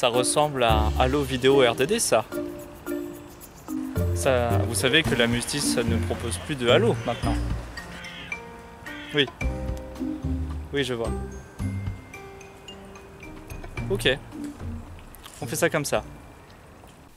Ça ressemble à Halo Vidéo RDD, ça. Vous savez que la Mustice ne propose plus de Halo maintenant. Oui. Oui, je vois. Ok. On fait ça comme ça.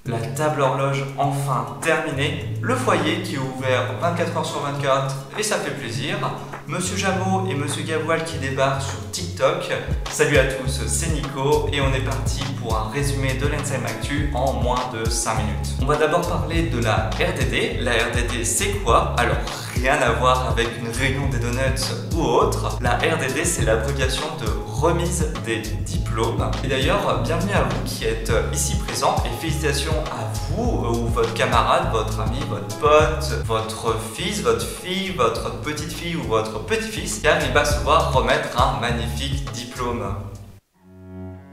La table horloge enfin terminée, le foyer qui est ouvert 24 heures sur 24 et ça fait plaisir. Monsieur Jameau et Monsieur Gavoil qui débarquent sur TikTok. Salut à tous, c'est Nico et on est parti pour un résumé de l'Ensem Actu en moins de 5 minutes. On va d'abord parler de la RDD. La RDD c'est quoi? Alors rien à voir avec une réunion des donuts ou autre. La RDD c'est l'abréviation de remise des diplômes. Et d'ailleurs, bienvenue à vous qui êtes ici présents et félicitations à vous ou votre camarade, votre ami, votre pote, votre fils, votre fille, votre petite fille ou votre petit-fils car il va se voir remettre un magnifique diplôme.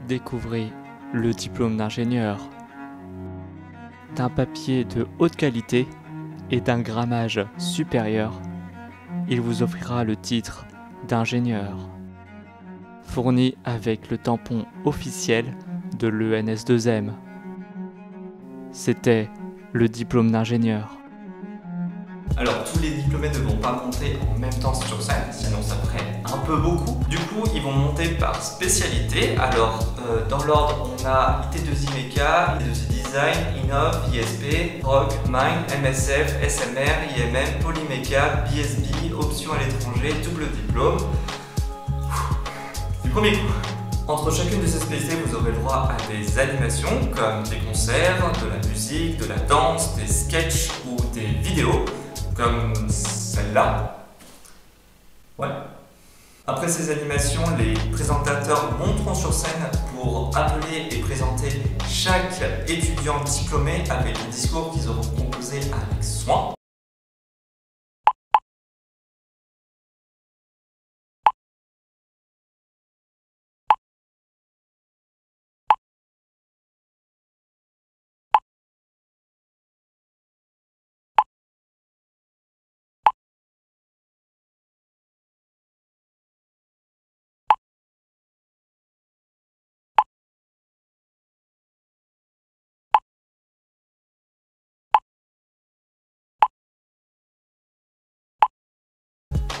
Découvrez le diplôme d'ingénieur. D'un papier de haute qualité et d'un grammage supérieur, il vous offrira le titre d'ingénieur, fourni avec le tampon officiel de l'ENS2M. C'était le diplôme d'ingénieur. Alors tous les diplômés ne vont pas monter en même temps sur scène, sinon ça ferait un peu beaucoup. Du coup, ils vont monter par spécialité. Alors dans l'ordre, on a IT2I Mecha, IT2I Design, Innov, ISP, Rock, Mind, MSF, SMR, IMM, Polymecha, BSB, option à l'étranger, double diplôme. Du premier coup. Entre chacune de ces spécialités, vous aurez le droit à des animations comme des concerts, de la musique, de la danse, des sketchs ou des vidéos comme celle-là. Ouais. Après ces animations, les présentateurs monteront sur scène pour appeler et présenter chaque étudiant diplômé avec un discours qu'ils auront composé avec soin.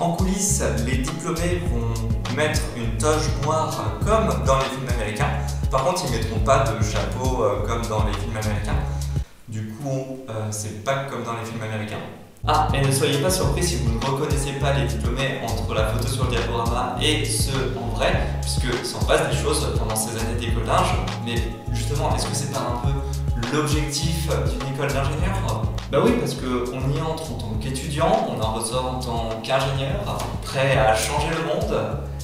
En coulisses, les diplômés vont mettre une toge noire comme dans les films américains. Par contre, ils ne mettront pas de chapeau comme dans les films américains. Du coup, c'est pas comme dans les films américains. Ah, et ne soyez pas surpris si vous ne reconnaissez pas les diplômés entre la photo sur le diaporama et ceux en vrai, puisque s'en passe des choses pendant ces années d'écolage. Mais justement, est-ce que c'est pas un peu l'objectif d'une école d'ingénieur? Bah oui, parce qu'on y entre en tant qu'étudiant, on en ressort en tant qu'ingénieur, prêt à changer le monde,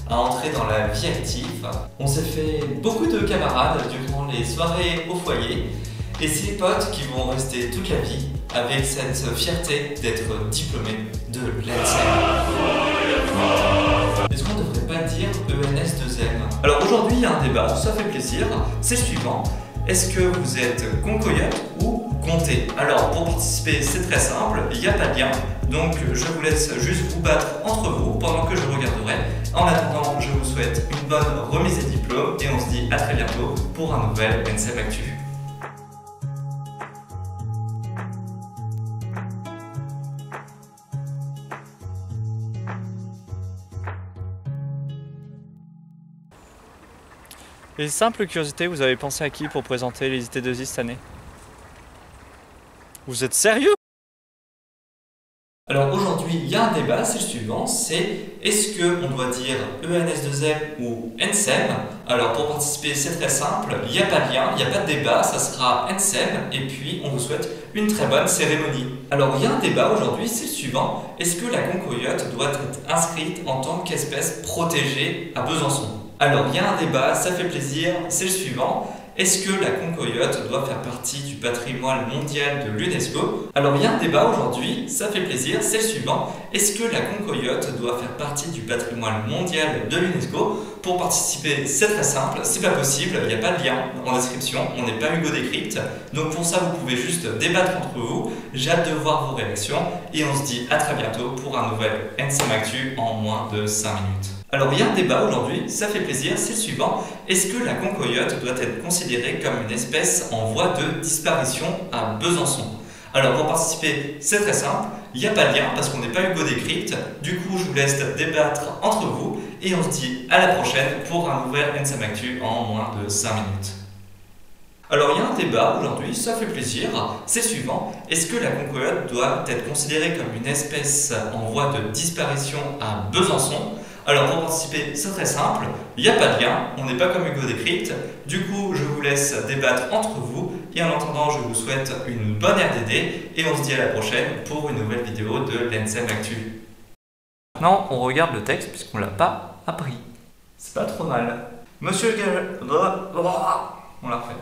à entrer dans la vie active. On s'est fait beaucoup de camarades durant les soirées au foyer, et c'est les potes qui vont rester toute la vie avec cette fierté d'être diplômé de l'ENSEM. Est-ce qu'on ne devrait pas dire ENS2M? Alors aujourd'hui, il y a un débat, ça fait plaisir, c'est le suivant. Est-ce que vous êtes concoyote ou comté? Alors pour participer, c'est très simple, il n'y a pas de lien. Donc je vous laisse juste vous battre entre vous pendant que je regarderai. En attendant, je vous souhaite une bonne remise des diplômes et on se dit à très bientôt pour un nouvel Ensem Actu. Et simple curiosité, vous avez pensé à qui pour présenter les IT2I cette année? Vous êtes sérieux? Alors aujourd'hui, il y a un débat, c'est le suivant, c'est est-ce qu'on doit dire ENS2M ou Ensem? Alors pour participer, c'est très simple, il n'y a pas de lien, il n'y a pas de débat, ça sera Ensem et puis on vous souhaite une très bonne cérémonie. Alors il y a un débat aujourd'hui, c'est le suivant, est-ce que la concoyote doit être inscrite en tant qu'espèce protégée à Besançon? Alors il y a un débat, ça fait plaisir, c'est le suivant. Est-ce que la concoyote doit faire partie du patrimoine mondial de l'UNESCO? Alors il y a un débat aujourd'hui, ça fait plaisir, c'est le suivant. Est-ce que la concoyote doit faire partie du patrimoine mondial de l'UNESCO? Pour participer, c'est très simple, c'est pas possible, il n'y a pas de lien en description, on n'est pas Hugo Décrypte. Donc pour ça, vous pouvez juste débattre entre vous. J'ai hâte de voir vos réactions et on se dit à très bientôt pour un nouvel Ensem Actu en moins de 5 minutes. Alors il y a un débat aujourd'hui, ça fait plaisir, c'est le suivant. Est-ce que la concoyote doit être considérée comme une espèce en voie de disparition à Besançon? Alors pour participer, c'est très simple, il n'y a pas de lien parce qu'on n'est pas Hugo Décrypte. Du coup, je vous laisse débattre entre vous et on se dit à la prochaine pour un nouvel NSM Actu en moins de 5 minutes. Alors il y a un débat aujourd'hui, ça fait plaisir, c'est le suivant. Est-ce que la concoyote doit être considérée comme une espèce en voie de disparition à Besançon? Alors pour participer, c'est très simple, il n'y a pas de lien, on n'est pas comme Hugo Décrypte. Du coup, je vous laisse débattre entre vous et en attendant, je vous souhaite une bonne RDD et on se dit à la prochaine pour une nouvelle vidéo de l'NSM Actu. Maintenant, on regarde le texte puisqu'on ne l'a pas appris. C'est pas trop mal. Monsieur le... On l'a refait.